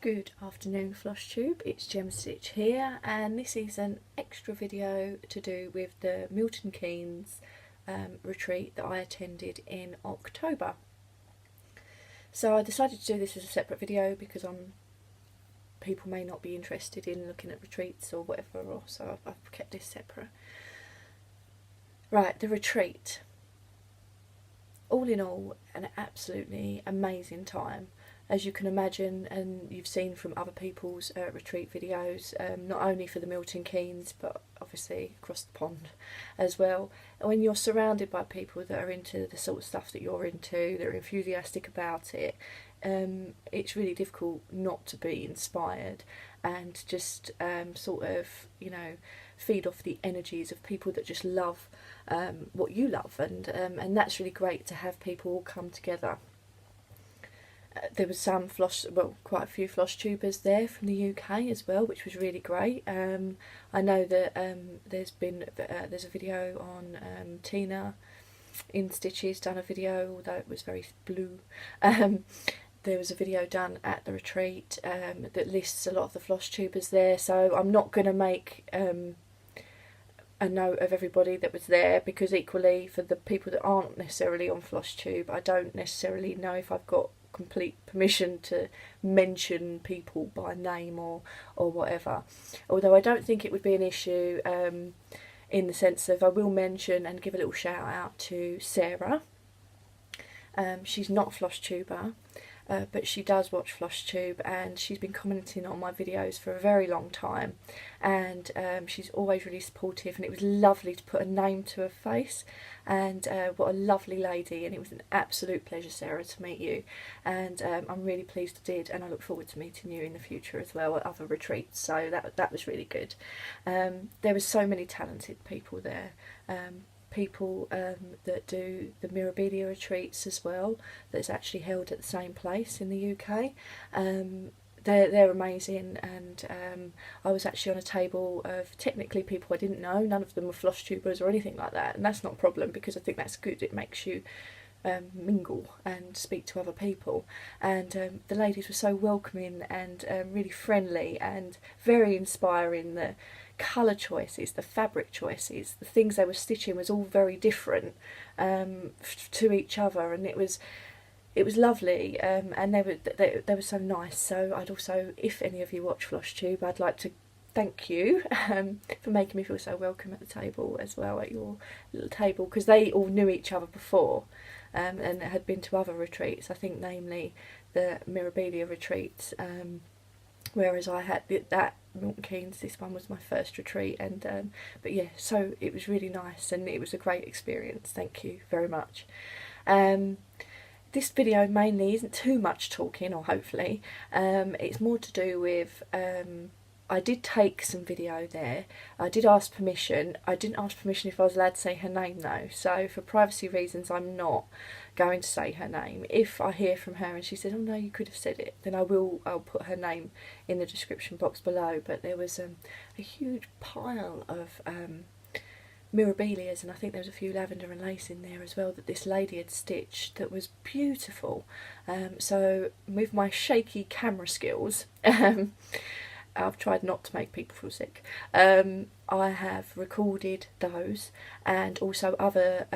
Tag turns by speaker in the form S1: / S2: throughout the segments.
S1: Good afternoon, Flosstube. It's Gem Stitch here, and this is an extra video to do with the Milton Keynes retreat that I attended in October. So I decided to do this as a separate video because people may not be interested in looking at retreats or whatever, or so I've kept this separate. Right, the retreat. All in all, an absolutely amazing time. As you can imagine, and you've seen from other people's retreat videos, not only for the Milton Keynes, but obviously across the pond as well. And when you're surrounded by people that are into the sort of stuff that you're into, that are enthusiastic about it, it's really difficult not to be inspired and just sort of, you know, feed off the energies of people that just love what you love, and that's really great to have people all come together. There was quite a few Flosstubers there from the UK as well, which was really great. I know that there's a video on Tina in Stitches done a video, although it was very blue. There was a video done at the retreat that lists a lot of the Flosstubers there, so I'm not going to make a note of everybody that was there, because equally for the people that aren't necessarily on Flosstube, I don't necessarily know if I've got complete permission to mention people by name or whatever, although I don't think it would be an issue in the sense of I will mention and give a little shout out to Sarah. She's not a Flosstuber, but she does watch Flosstube, and she's been commenting on my videos for a very long time, and she's always really supportive, and it was lovely to put a name to her face, and what a lovely lady, and it was an absolute pleasure, Sarah, to meet you, and I'm really pleased I did, and I look forward to meeting you in the future as well at other retreats, so that was really good. There were so many talented people there. People that do the Mirabilia retreats as well, that's actually held at the same place in the UK. They're amazing, and I was actually on a table of technically people I didn't know. None of them were Flosstubers or anything like that, and that's not a problem because I think that's good. It makes you mingle and speak to other people, and the ladies were so welcoming and really friendly and very inspiring. The colour choices, the fabric choices, the things they were stitching was all very different to each other, and it was lovely, and they were so nice. So I'd also, if any of you watch Flosstube, I'd like to thank you for making me feel so welcome at the table as well, at your little table, because they all knew each other before and had been to other retreats, I think namely the Mirabilia retreats, whereas I had that Milton Keynes, this one was my first retreat, and but yeah, so it was really nice and it was a great experience. Thank you very much. This video mainly isn't too much talking, or hopefully it's more to do with I did take some video there. I did ask permission. I didn't ask permission if I was allowed to say her name though, so for privacy reasons I'm not going to say her name. If I hear from her and she said, oh no, you could have said it, then I'll put her name in the description box below. But there was a huge pile of Mirabilias, and I think there was a few lavender and lace in there as well that this lady had stitched that was beautiful. So with my shaky camera skills, I've tried not to make people feel sick. I have recorded those, and also other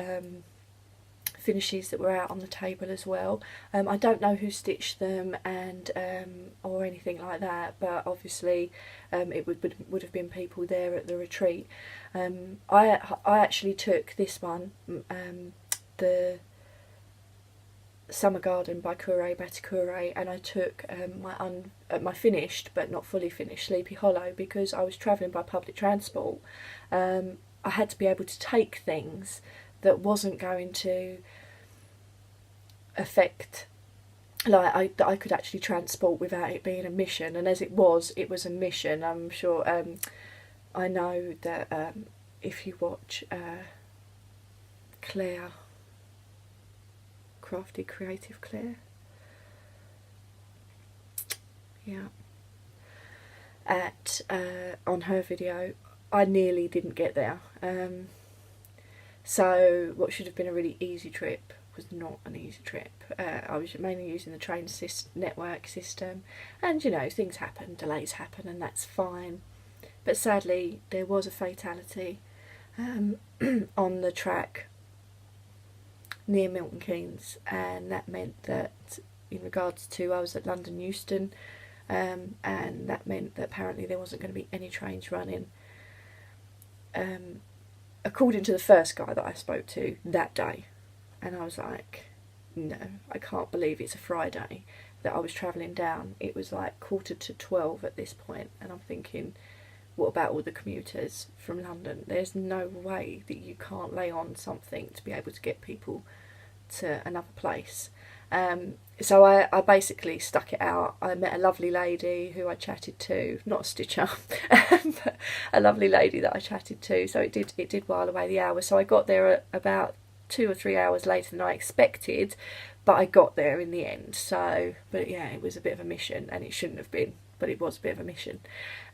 S1: finishes that were out on the table as well. I don't know who stitched them and or anything like that, but obviously it would have been people there at the retreat. I actually took this one, the Summer Garden by Kure Batikure, and I took my finished but not fully finished Sleepy Hollow, because I was travelling by public transport. I had to be able to take things that wasn't going to affect, like I could actually transport without it being a mission, and as it was a mission. I'm sure I know that if you watch Claire, Crafty Creative Claire, yeah, on her video, I nearly didn't get there. So what should have been a really easy trip was not an easy trip. I was mainly using the train network system, and you know, things happen, delays happen, and that's fine. But sadly, there was a fatality on the track near Milton Keynes, and that meant that in regards to, I was at London Euston, and that meant that apparently there wasn't going to be any trains running. According to the first guy that I spoke to that day, and I was like, no, I can't believe it's a Friday that I was travelling down. It was like 11:45 at this point, and I'm thinking, what about all the commuters from London? There's no way that you can't lay on something to be able to get people to another place. So I basically stuck it out. I met a lovely lady who I chatted to, not a stitcher, but a lovely lady that I chatted to. So it did while away the hours. So I got there at about 2 or 3 hours later than I expected, but I got there in the end. So, but yeah, it was a bit of a mission, and it shouldn't have been, but it was a bit of a mission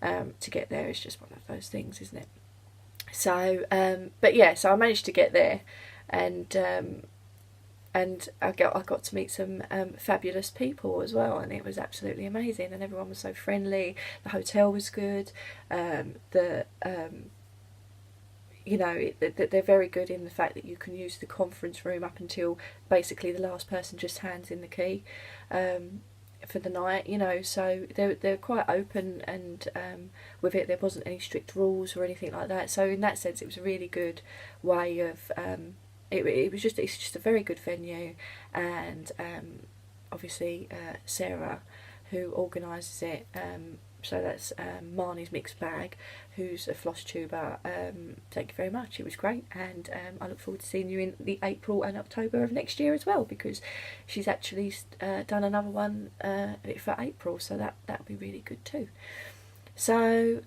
S1: to get there. It's just one of those things, isn't it? So, but yeah, so I managed to get there, and I got to meet some fabulous people as well, and it was absolutely amazing, and everyone was so friendly. The hotel was good. You know, they're very good in the fact that you can use the conference room up until basically the last person just hands in the key for the night, you know, so they're quite open, and with it there wasn't any strict rules or anything like that. So in that sense it was a really good way of it's just a very good venue, and obviously Sarah, who organises it, so that's Marnie's Mixed Bag, who's a Flosstuber. Thank you very much, it was great, and I look forward to seeing you in the April and October of next year as well, because she's actually done another one for April, so that'll be really good too. So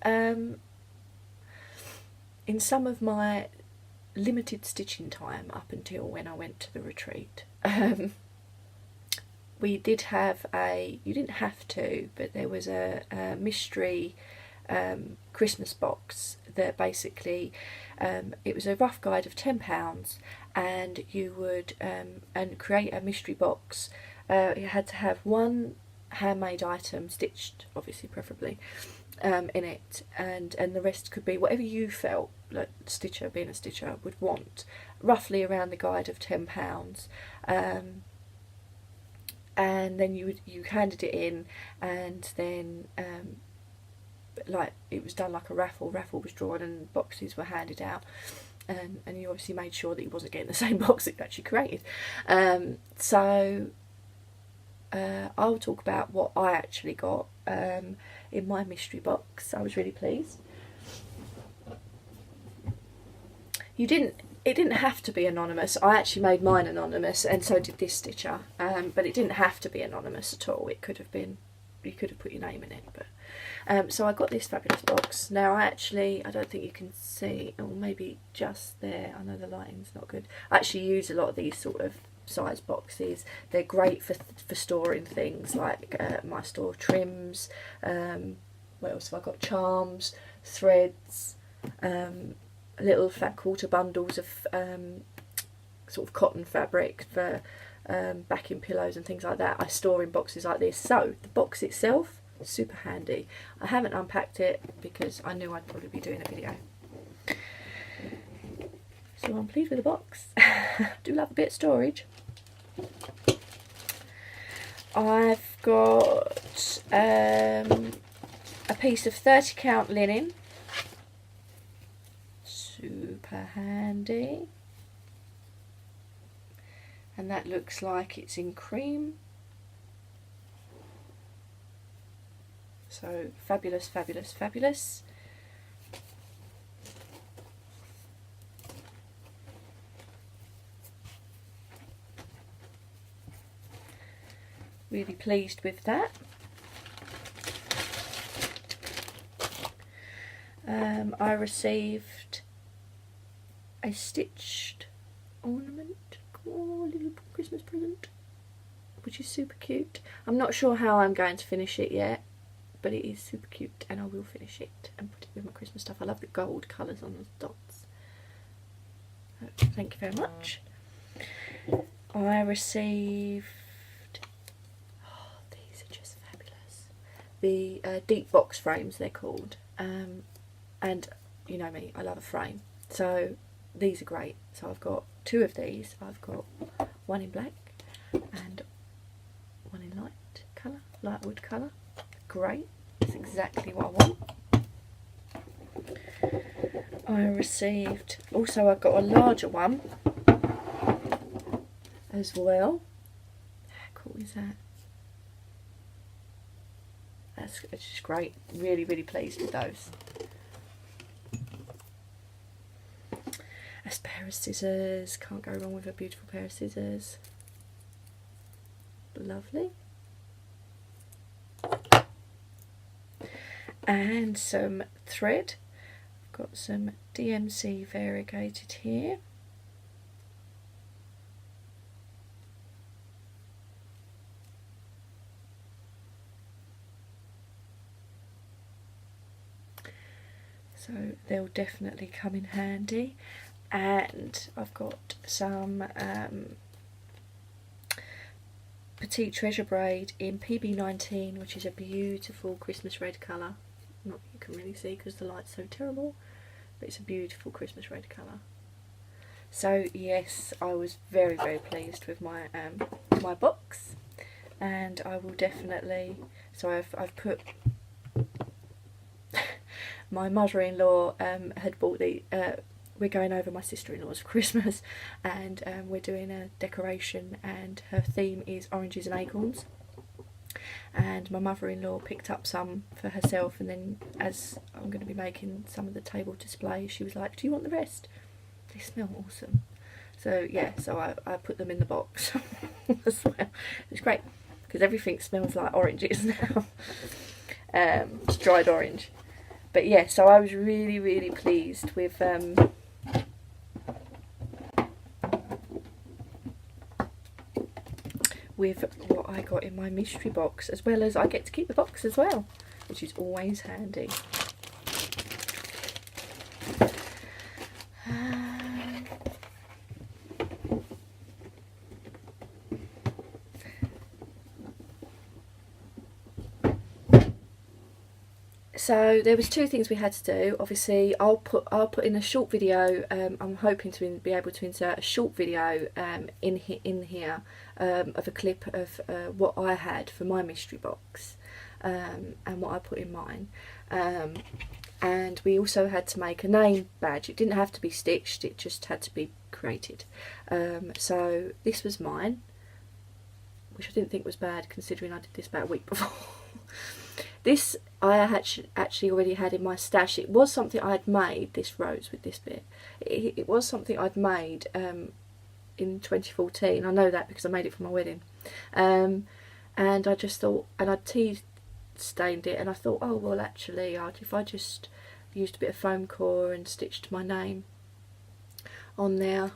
S1: in some of my limited stitching time up until when I went to the retreat, we did have you didn't have to, but there was a mystery Christmas box that basically, it was a rough guide of £10, and you would and create a mystery box. You had to have one handmade item, stitched obviously preferably, in it, and the rest could be whatever you felt like being a stitcher would want, roughly around the guide of £10. And then you handed it in, and then like it was done like a raffle was drawn, and boxes were handed out, and you obviously made sure that you wasn't getting the same box that you actually created. So I'll talk about what I actually got in my mystery box. I was really pleased. It didn't have to be anonymous. I actually made mine anonymous, and so did this stitcher, but it didn't have to be anonymous at all. It could have been, you could have put your name in it, but so I got this fabulous box. Now I don't think you can see, or maybe just there, I know the lighting's not good. I actually use a lot of these sort of size boxes. They're great for storing things like my store trims, what else have I got, charms, threads, little fat quarter bundles of sort of cotton fabric for backing pillows and things like that. I store in boxes like this. So the box itself, super handy. I haven't unpacked it because I knew I'd probably be doing a video, so I'm pleased with the box. Do love a bit of storage. I've got a piece of 30 count linen, super handy, and that looks like it's in cream. So fabulous, fabulous, fabulous. Really pleased with that. I received a stitched ornament, oh, little Christmas present, which is super cute. I'm not sure how I'm going to finish it yet, but it is super cute, and I will finish it and put it with my Christmas stuff. I love the gold colours on the dots. Thank you very much. I received, oh, these are just fabulous, the deep box frames they're called, and you know me, I love a frame, so these are great. So I've got 2 of these. I've got one in black and one in light wood colour. Great, it's exactly what I want. I received, also I've got a larger one as well. How cool is that? That's just great. Really, really pleased with those. A pair of scissors. Can't go wrong with a beautiful pair of scissors. Lovely. And some thread. I've got some DMC variegated here. So they'll definitely come in handy. And I've got some Petite Treasure braid in PB19, which is a beautiful Christmas red colour. Not you can really see because the light's so terrible, but it's a beautiful Christmas red colour. So yes, I was very, very pleased with my my box, and I will definitely. So I've put. My mother-in-law had bought the. We're going over my sister-in-law's for Christmas, and we're doing a decoration, and her theme is oranges and acorns. And my mother-in-law picked up some for herself, and then as I'm going to be making some of the table display, she was like, "Do you want the rest? They smell awesome." So yeah, so I put them in the box as well. It's great because everything smells like oranges now. It's dried orange. But yeah, so I was really, really pleased with what I got in my mystery box, as well as I get to keep the box as well, which is always handy. So there was 2 things we had to do. Obviously, I'll put in a short video. I'm hoping to be able to insert a short video in here of a clip of what I had for my mystery box and what I put in mine. And we also had to make a name badge. It didn't have to be stitched. It just had to be created. So this was mine, which I didn't think was bad considering I did this about a week before. This I actually already had in my stash. It was something I had made, this rose with this bit. It was something I'd made in 2014. I know that because I made it for my wedding. And I just thought, and I tea stained it, and I thought, oh well, actually, if I just used a bit of foam core and stitched my name on there,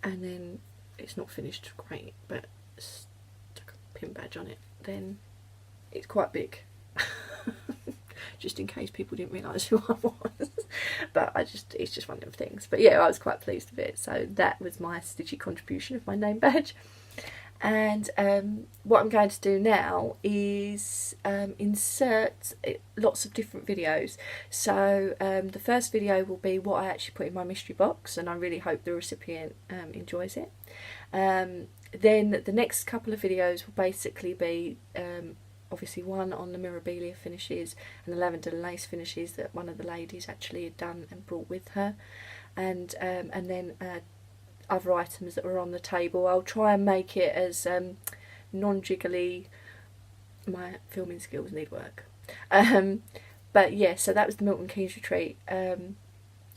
S1: and then it's not finished great, but stuck a pin badge on it, then it's quite big. Just in case people didn't realise who I was. But it's just one of them things. But yeah, I was quite pleased with it. So that was my stitchy contribution of my name badge. And what I'm going to do now is insert lots of different videos. So the first video will be what I actually put in my mystery box, and I really hope the recipient enjoys it. Then the next couple of videos will basically be obviously one on the Mirabilia finishes and the lavender lace finishes that one of the ladies actually had done and brought with her, and then other items that were on the table. I'll try and make it as non-jiggly. My filming skills need work. But yeah, so that was the Milton Keynes retreat.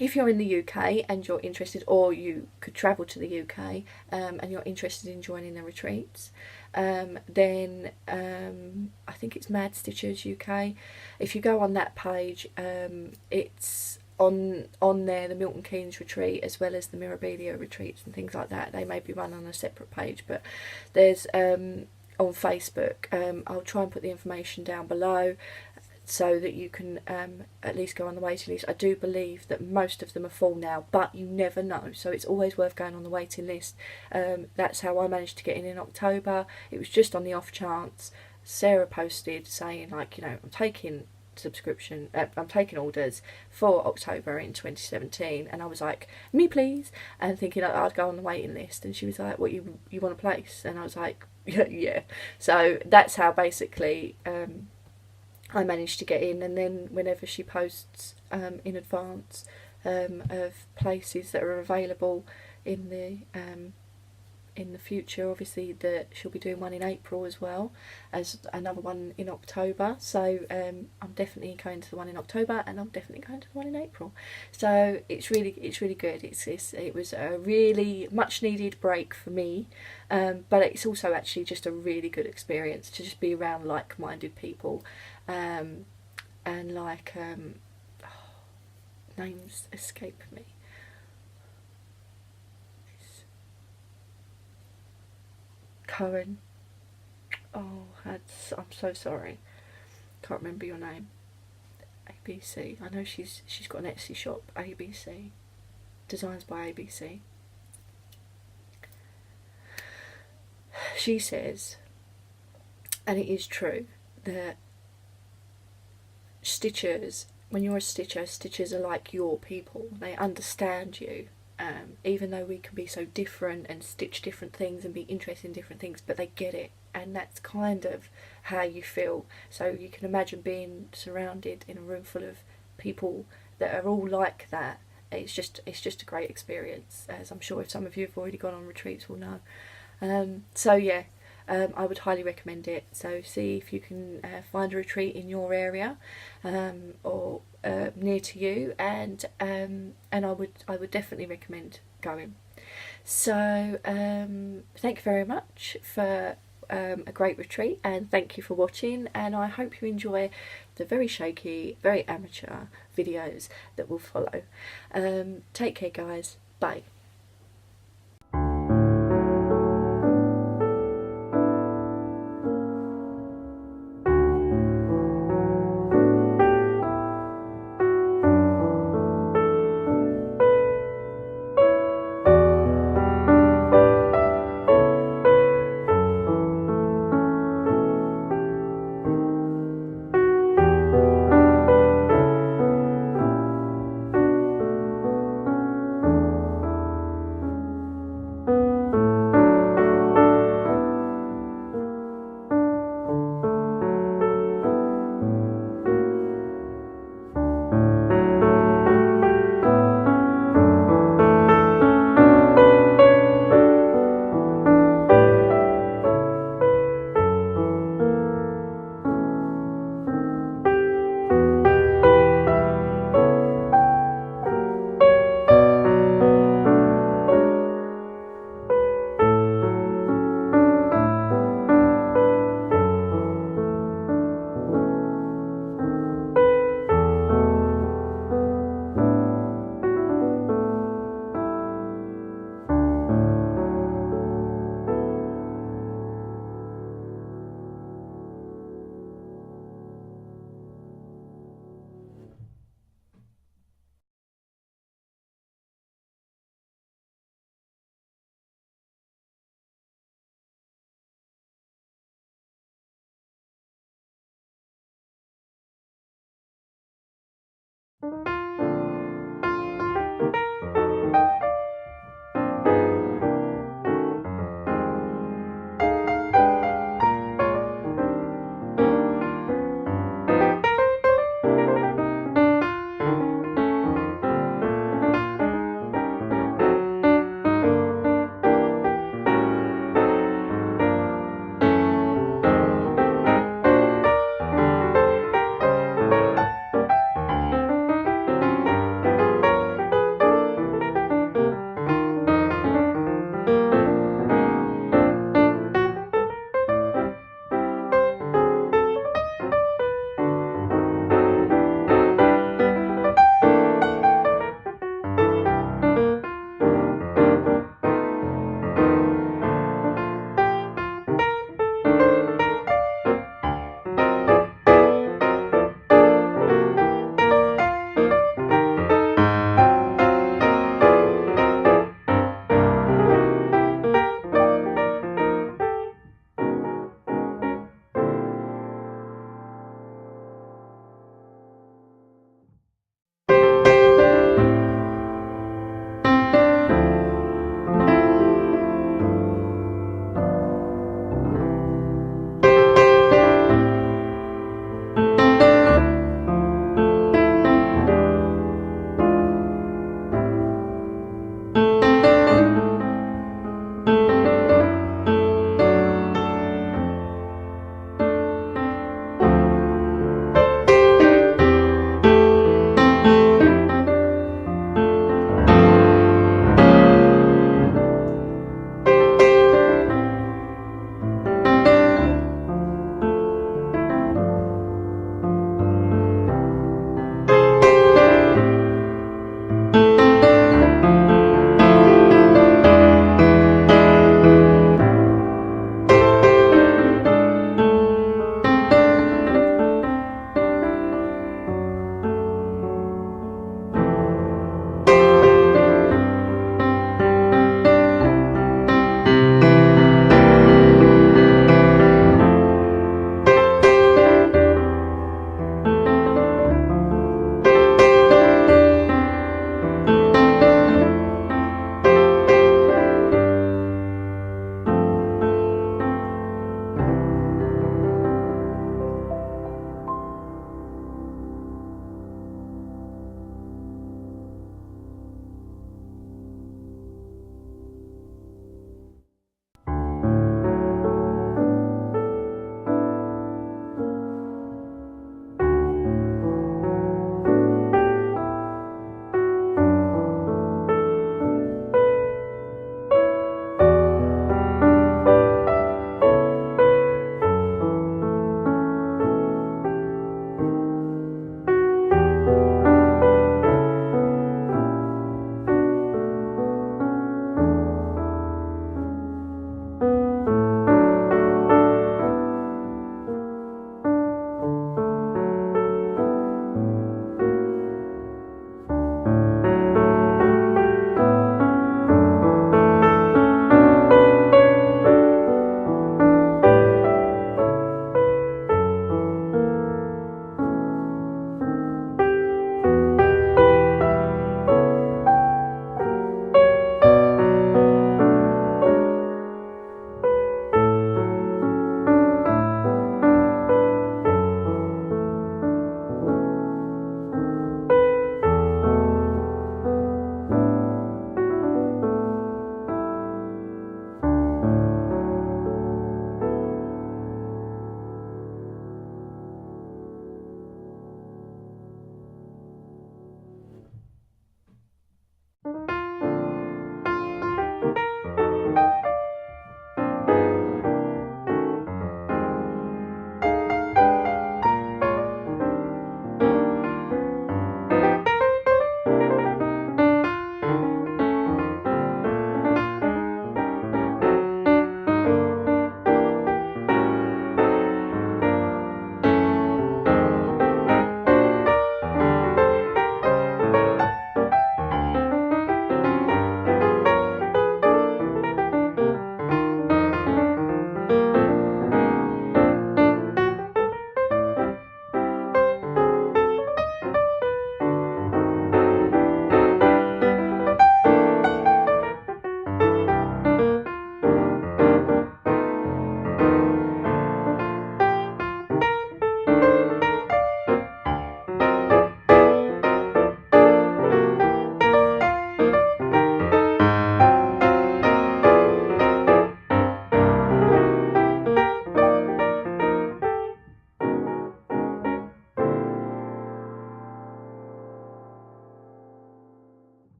S1: If you're in the UK and you're interested, or you could travel to the UK and you're interested in joining the retreats, then I think it's Mad Stitchers UK. If you go on that page, it's on there, the Milton Keynes retreat as well as the Mirabilia retreats and things like that. They may be run on a separate page, but there's on Facebook. I'll try and put the information down below. so that you can at least go on the waiting list. I do believe that most of them are full now, but you never know, so it's always worth going on the waiting list. That's how I managed to get in October. It was just on the off chance. Sarah posted saying, like, you know, I'm taking orders for October in 2017, and I was like, me please, and thinking I'd go on the waiting list, and she was like, what, you want a place? And I was like, yeah. So that's how basically I managed to get in. And then whenever she posts in advance of places that are available in the future, obviously that she'll be doing one in April as well as another one in October. So I'm definitely going to the one in October, and I'm definitely going to the one in April. So it's really good. It was a really much needed break for me, but it's also actually just a really good experience to just be around like-minded people, and like names escape me. Cohen. Oh, I'm so sorry. Can't remember your name. ABC. I know she's got an Etsy shop. ABC. Designs by ABC. She says, and it is true, that stitchers, when you're a stitcher, stitchers are like your people. They understand you. Even though we can be so different and stitch different things and be interested in different things, but they get it, and that's kind of how you feel. So you can imagine being surrounded in a room full of people that are all like that. It's just a great experience, as I'm sure if some of you have already gone on retreats will know. So yeah, I would highly recommend it. So see if you can find a retreat in your area, or near to you, and I would definitely recommend going. So thank you very much for a great retreat, and thank you for watching, and I hope you enjoy the very shaky, very amateur videos that will follow. Take care guys, bye.